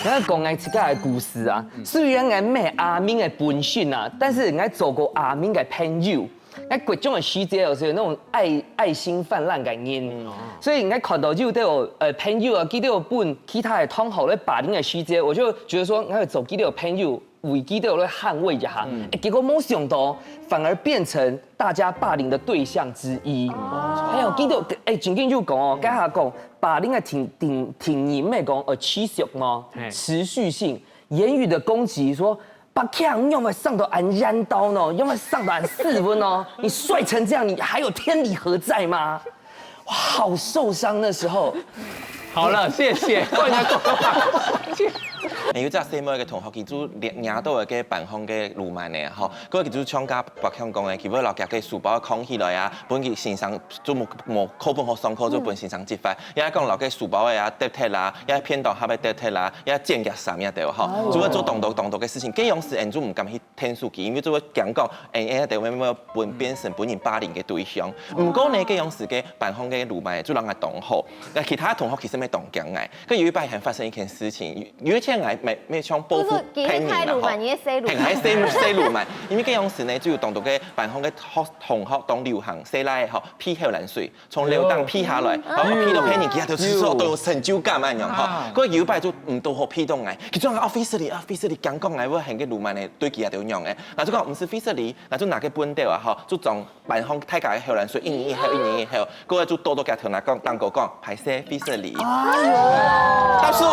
我讲一个故事啊，虽然我没阿明的本性啊，但是我做过阿明的朋友。那各种的细节有时候那种爱心泛滥感因，所以我看到就都有朋友啊，记得有本其他的同学咧霸凌的细节，我就觉得说，我要走记得有朋友。为基都有在捍卫一下，结果没想到反而变成大家霸凌的对象之一。还有基都曾经就讲哦，跟他讲霸凌的挺严的讲持续哦，持续性言语的攻击说。把枪用来上头按燃刀呢，用来上头按4分哦，你帅成这样，你还有天理何在吗？哇，好受伤那时候。好了，谢谢。有只细妹嘅同學，佢做領導嘅辦公嘅路漫嘅吼，嗰個叫做廠家白香講嘅，佢要落夾嘅書包扛起來啊，本佢先生做冇課本學上課做本先生接法，一講落嘅書包嘅啊跌鐵啦，一偏到下邊跌鐵啦，一尖夾三一掉吼，做要做動作嘅事情，這樣事人做唔敢去聽書記，因為做講一條咩變成本人霸凌嘅對象。唔過呢，這樣事嘅辦公嘅路漫做人嘅同學，但其他同學其實咩同講嘅，佢有一排係發生一件事情，有一天係咩像報復騙人啦，係寫路漫，因為這樣事呢，就有當到嘅辦公嘅同學當流行寫來吼批後冷水，從樓檔批下來，然後批到騙人，其他條廁所都有成就感咁樣吼。嗰有一排就唔到好批到嚟，佢將 office 裡講嚟，我係個路漫嘅對其他條樣嘅，嗱就講唔是 office 裡，嗱就拿個本掉啊吼，就將辦公太假嘅後冷水一年以後，嗰個就多嘅條嗱講當個講排寫 office 裡，答數。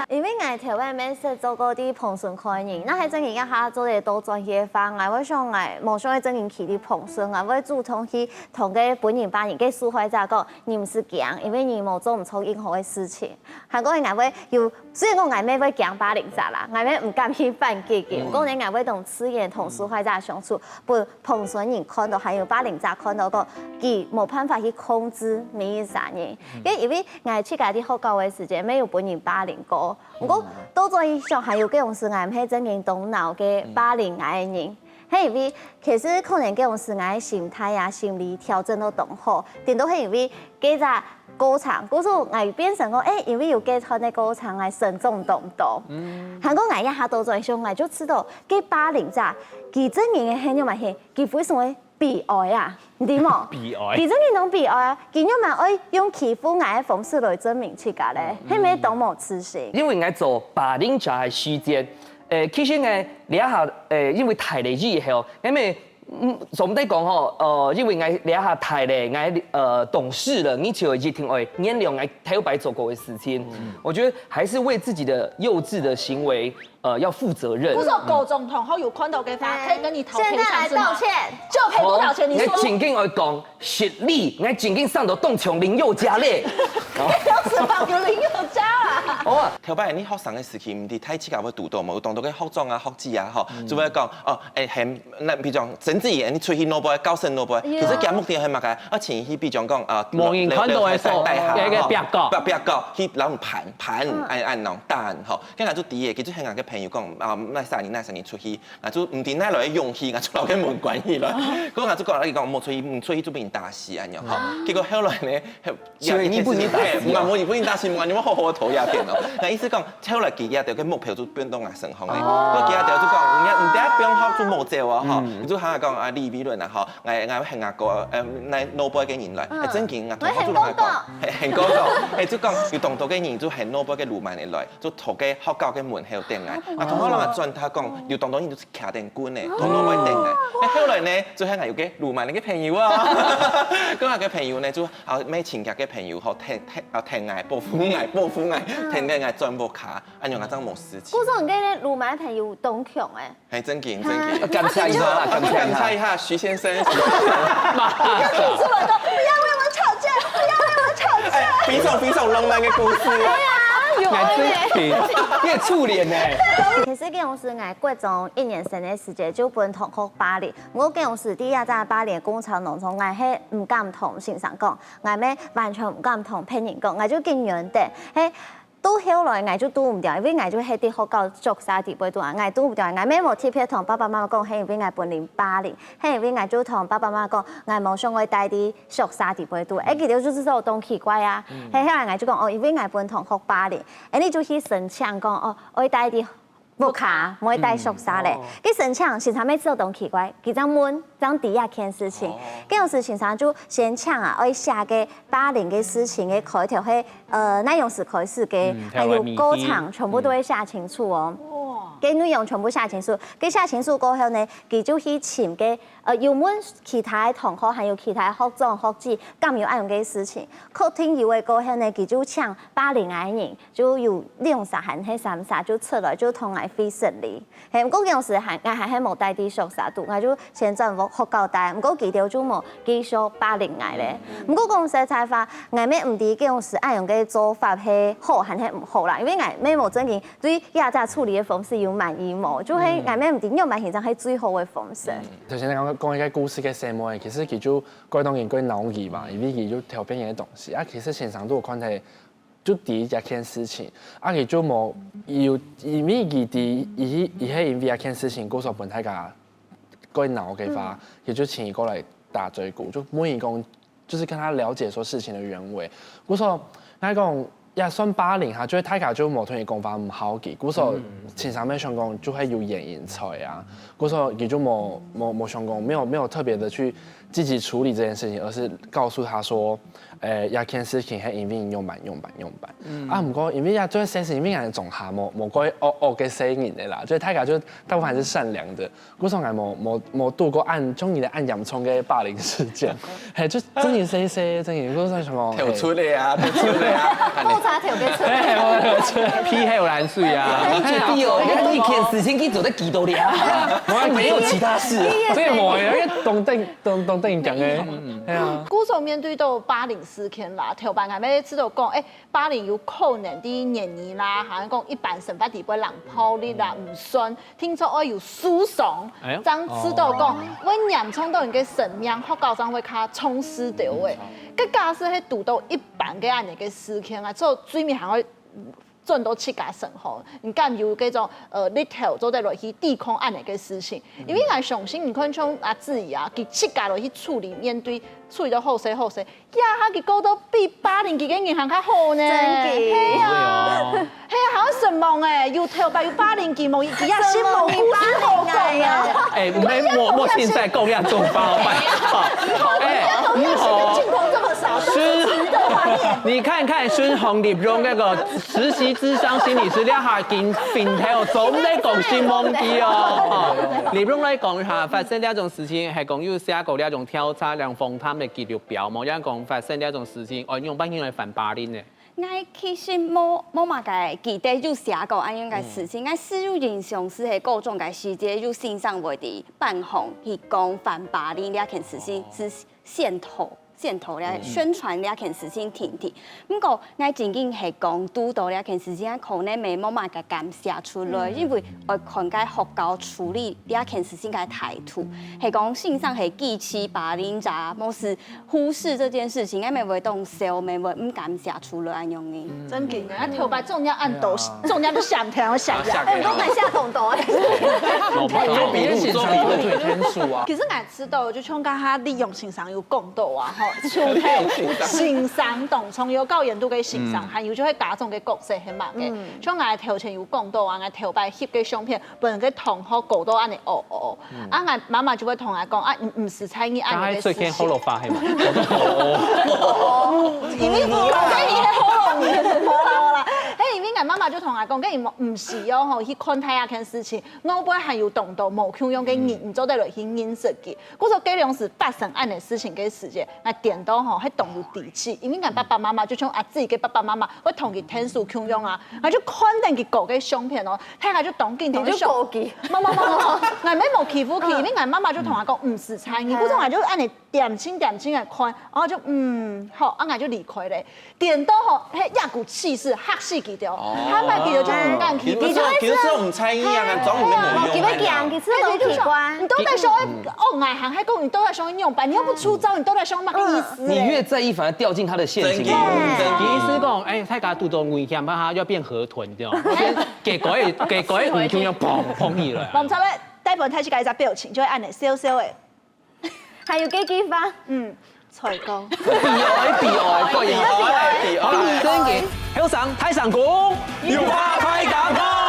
因為我台灣面試做過啲彭順開人，那喺真而家下做嘅多專業化，我想我想去真人去啲彭順，我會主動去同個本人霸凌嘅受害者講，你唔是驚，因為你冇做唔錯任何嘅事情。韓國人我會有，雖然我會會驚霸凌者啦，我會唔敢去反擊嘅，不過呢我會同刺眼同受害者相處，被彭順人看到，還有霸凌者看到個，佢冇辦法去控制每一殺人，因為我去嗰啲學校嘅時間，沒有本人霸凌過。不過到咗以上還有嗰種是我唔係真正動腦嘅霸凌我嘅人，係因為其實可能嗰種是我嘅心態啊、心理調整都動好，但都係因為嗰隻過程，嗰時我變成講因為有嗰場嘅過程係慎重動到，韓國我一下到咗上，我就知道嗰霸凌者佢真正嘅係因為係佢為什麼被愛啊？唔點喎？被愛，其實你講被愛啊，佢因為愛用欺負我嘅方式來證明自己咧，係咪當冇自信？因為我做霸凌者嘅時間，其實我兩下因為睇嚟之後，因為總得講吼，因為我兩下睇嚟，我懂事了，你就已經為原諒我太白做過嘅事情，我覺得還是為自己的幼稚的行為。要負責任。不是高中同學有看到嘅話，可以跟你討賠現在來道歉，就賠多少錢？你說。我正經我講實力，我正經上到動從林宥嘉咧。有時候叫林宥嘉啊。好啊，條擺你學生嘅時期，唔啲太刺激會讀到冇，有當到嘅學長啊、學姊啊，吼，就會講係那譬如講甚至於你出去攞杯高升攞杯，其實佢目的係乜嘅？前去譬如講無人看到嘅所嘅壁角去攞盤按啷彈吼，跟住就第一，佢就係我嘅朋友講那三年出去，就唔定那來勇氣，就留嘅門關起來。嗰個就講你講冇出去就俾人打死啊樣吼，結果後來呢，你不能打死，我不能打死，我你們好好討鴉片咯。我意思講，後來佢一條嘅目標就變到我成行咧，嗰幾條就講唔得不用學做模造啊吼，就喊佢講李比倫啊吼，我係阿個來諾貝嘅人來，係真嘅，我同學就同佢講，係高個，就講要當到嘅人就係諾貝嘅路漫嚟來，就同嘅學校嘅門口定嚟。同學人轉他講，要當到人就是徛定官咧，同諾貝定嘅。後來呢，就係我有嘅路漫嘅朋友啊，嗰個嘅朋友呢就咩前格嘅朋友學聽嗌報復嗌，聽嘅嗌轉播卡，按樣我真冇事情。嗰種嘅路漫朋友東強誒，係真嘅。感謝一下，感謝一下徐先生。你看你這麼多，不要為我吵架，不要為我吵架。非常浪漫嘅故事。有愛你也觸臉呢。其實嗰種是我國中1年生嘅時節就本同學霸凌，我嗰種是第一陣霸凌過程當中，我係唔敢同先生講，我咩完全唔敢同別人講，我就經驗的係。拄后来，我就拄唔掉，因为我就迄啲學到足沙地杯拄啊，我拄唔掉，我咩無特別同爸爸媽媽講，係因為我本年80，係因為我就同爸爸媽媽講，我冇想我帶啲足沙地杯拄，記得就是說東奇怪啊，係後來我就講，哦，因為我本同學80，你就去申請講，哦，我帶啲。木卡，唔可以帶宿沙咧。佢申請現場咩做東奇怪，佢張問張底下件事情，嗰種事情上就先搶啊，我寫嘅80嘅事情嘅開條係內容是開始嘅，還有歌場全部都會寫清楚哦。嘅內容全部寫清楚，佢寫清楚過後呢，佢就去尋嘅要問其他同學，還有其他學長學姐，咁有愛用嘅事情。確定有嘅過後呢，佢就搶80個人，就有2撒行喺3撒就出來就同我飛實哩。係唔過嗰陣時係我係冇帶啲宿沙度，我就先陣學教帶，唔過記條就冇繼續80個咧。唔過嗰陣時才發，我咩唔知嗰陣時愛用嘅做法係好還係唔好啦，因為我咩冇真正對亞雜處理嘅方式有滿意冇，就係我咩唔知因為現在係最好嘅方式。頭先講一個故事嘅寫模，其實佢就該當然該腦兒嘛，因為佢就條邊嘅東西啊，其實現場都有看係。就第一件事情，啊，佢就冇要，因為佢係因為一件事情，嗰時候本太家個腦嘅話，佢就請佢過來打嘴鼓，就每一個就是跟他了解說事情的原委。嗰時候，那講也算80下，就係太家就冇同佢講法唔好嘅，嗰時候前上面想講就係有演員才啊，嗰時候佢就冇想講，沒有特別的去積極處理這件事情，而是告訴他說。一件事情係因為用版。啊，唔過因為做些事，因為人仲下冇嗰惡嘅死人嘅啦，所以大家就大部分還是善良的。嗰時候我冇度過中意的按洋蔥嘅霸凌事件，係就真係真係嗰陣什麼跳出嚟啊，複雜條嘅出，批黑有藍水啊，絕對哦，一件事情佢做得幾多年啊，沒有其他事，所以冇嘅，當定講嘅，係啊。古時候面對到80事件啦，頭版係咩知道講，80有可能啲年兒啦，嚇講一般審法地位人拋你啦唔順，聽說我有訴訟，張知道講，我嚴重到人嘅生命學校長會卡沖死掉嘅，個假使係讀到一般嘅案嘅事件啊，之後最尾還會。盡到七家生活，你敢有嗰種你頭做得落去地空案嘅事情，因為我相信你看像阿志怡啊，佢七家落去處理面對處理到好勢，呀，佢過到比80幾個銀行較好呢，係啊，好神夢誒，要頭白要80幾毛，佢呀先冇8好講啊，莫現在夠量做包拜託，唔好，鏡頭這麼少，值得懷念。你看看孫紅立用那個實習諮商心理師，你下見平頭總在講新夢啲哦。立用來講下發生呢種事情，係講有寫過呢種調查量訪談嘅記錄表，冇人講發生呢種事情，用辦法來反80呢？我其實冇嘛個記得就寫過安樣個事情，我私有印象是係各種個細節就欣賞為啲辦紅去講反80呢件事情是線頭咧宣傳呢件事情停。不過我真正係講拄到呢件事情，可能未冇嘛個感寫出來，因為我看個學校處理呢件事情個態度，係講線上係記起80咋，冇是忽視這件事情，我咪會當笑，咪會唔敢寫出來安樣嘅。真勁啊！頭白中間按到，中間都想聽，我想下，都買下懂懂。做筆錄做對天數啊。其實我知道，就像家下利用線上有講到啊，吼，就係線上同從有教研都嘅線上，還有就係家長嘅角色係嘛嘅。像我頭前有講到啊，我頭擺翕嘅相片，本人嘅同學搞到安尼啊我媽媽就會同我講啊，唔是參與安尼嘅事情。最近好落發係嘛？因為我跟伊係好容易啦。因為我媽媽就同我講，跟伊唔是哦，吼去看睇下件事情，我本還有動到冇強用嘅人做得落去認識嘅。嗰時候計量是發生案嘅事情嘅時間，我點到吼係動有底氣，因為我爸爸媽媽就像阿自己嘅爸爸媽媽，我同佢天數強用啊，我就看定佢搞嘅相片咯，睇下就當見同佢相。冇，我咩冇欺負佢，因為我媽媽就同我講唔是參與，嗰種我就按你點清嚟看，然後就好，我就離開咧。點到吼，迄一股氣勢嚇死佢條。他们其实就唔敢去，其实说唔猜一样啊，装里面没几用位讲，其实都奇怪。你都在想哦，外行还讲你都在想用吧，你又不出招，你都在想嘛个意思。你越在意，反而掉进他的陷阱里。意思讲，哎，大家都做危险，把它要变河豚掉，给鬼唔就要砰砰起来。我们差不多台本开始改一只表情，就会按你笑笑的，还有几番，菜糕。比爱，各人好了，真嘅，向上太上宫，要花开大炮。